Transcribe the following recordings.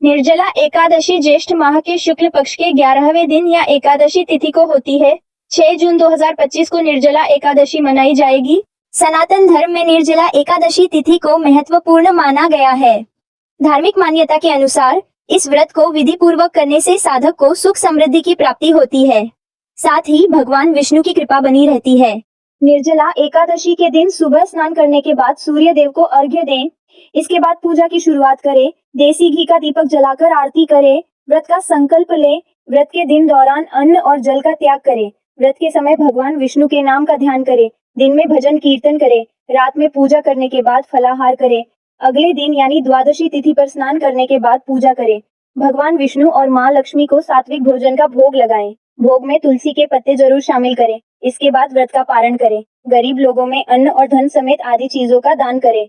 निर्जला एकादशी ज्येष्ठ माह के शुक्ल पक्ष के 11वें दिन या एकादशी तिथि को होती है। 6 जून 2025 को निर्जला एकादशी मनाई जाएगी। सनातन धर्म में निर्जला एकादशी तिथि को महत्वपूर्ण माना गया है। धार्मिक मान्यता के अनुसार इस व्रत को विधि पूर्वक करने से साधक को सुख समृद्धि की प्राप्ति होती है, साथ ही भगवान विष्णु की कृपा बनी रहती है। निर्जला एकादशी के दिन सुबह स्नान करने के बाद सूर्य देव को अर्घ्य दें। इसके बाद पूजा की शुरुआत करें। देसी घी का दीपक जलाकर आरती करें। व्रत का संकल्प लें। व्रत के दिन दौरान अन्न और जल का त्याग करें। व्रत के समय भगवान विष्णु के नाम का ध्यान करें। दिन में भजन कीर्तन करें। रात में पूजा करने के बाद फलाहार करें। अगले दिन यानी द्वादशी तिथि पर स्नान करने के बाद पूजा करें। भगवान विष्णु और माँ लक्ष्मी को सात्विक भोजन का भोग लगाएं। भोग में तुलसी के पत्ते जरूर शामिल करें। इसके बाद व्रत का पारण करें। गरीब लोगों में अन्न और धन समेत आदि चीजों का दान करें।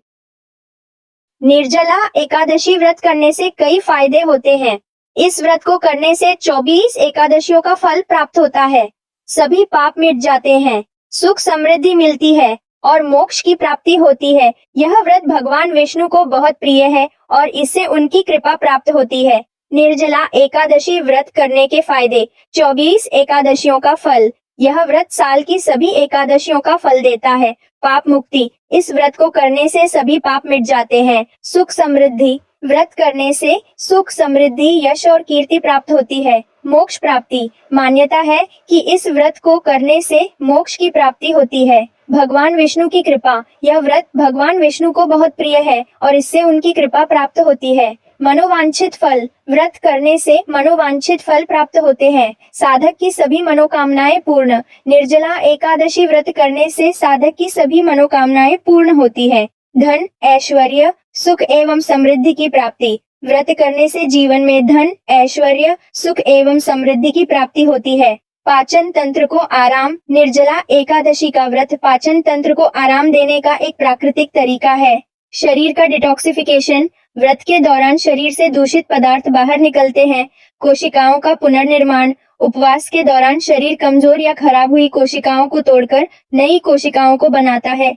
निर्जला एकादशी व्रत करने से कई फायदे होते हैं। इस व्रत को करने से 24 एकादशियों का फल प्राप्त होता है। सभी पाप मिट जाते हैं, सुख समृद्धि मिलती है और मोक्ष की प्राप्ति होती है। यह व्रत भगवान विष्णु को बहुत प्रिय है और इससे उनकी कृपा प्राप्त होती है। निर्जला एकादशी व्रत करने के फायदे। 24 एकादशियों का फल। यह व्रत साल की सभी एकादशियों का फल देता है। पाप मुक्ति। इस व्रत को करने से सभी पाप मिट जाते हैं। सुख समृद्धि। व्रत करने से सुख समृद्धि, यश और कीर्ति प्राप्त होती है। मोक्ष प्राप्ति। मान्यता है कि इस व्रत को करने से मोक्ष की प्राप्ति होती है। भगवान विष्णु की कृपा। यह व्रत भगवान विष्णु को बहुत प्रिय है और इससे उनकी कृपा प्राप्त होती है। मनोवांछित फल। व्रत करने से मनोवांछित फल प्राप्त होते हैं। साधक की सभी मनोकामनाएं पूर्ण। निर्जला एकादशी व्रत करने से साधक की सभी मनोकामनाएं पूर्ण होती है। धन, ऐश्वर्य, सुख एवं समृद्धि की प्राप्ति। व्रत करने से जीवन में धन, ऐश्वर्य, सुख एवं समृद्धि की प्राप्ति होती है। पाचन तंत्र को आराम। निर्जला एकादशी का व्रत पाचन तंत्र को आराम देने का एक प्राकृतिक तरीका है। शरीर का डिटॉक्सिफिकेशन। व्रत के दौरान शरीर से दूषित पदार्थ बाहर निकलते हैं। कोशिकाओं का पुनर्निर्माण। उपवास के दौरान शरीर कमजोर या खराब हुई कोशिकाओं को तोड़कर नई कोशिकाओं को बनाता है।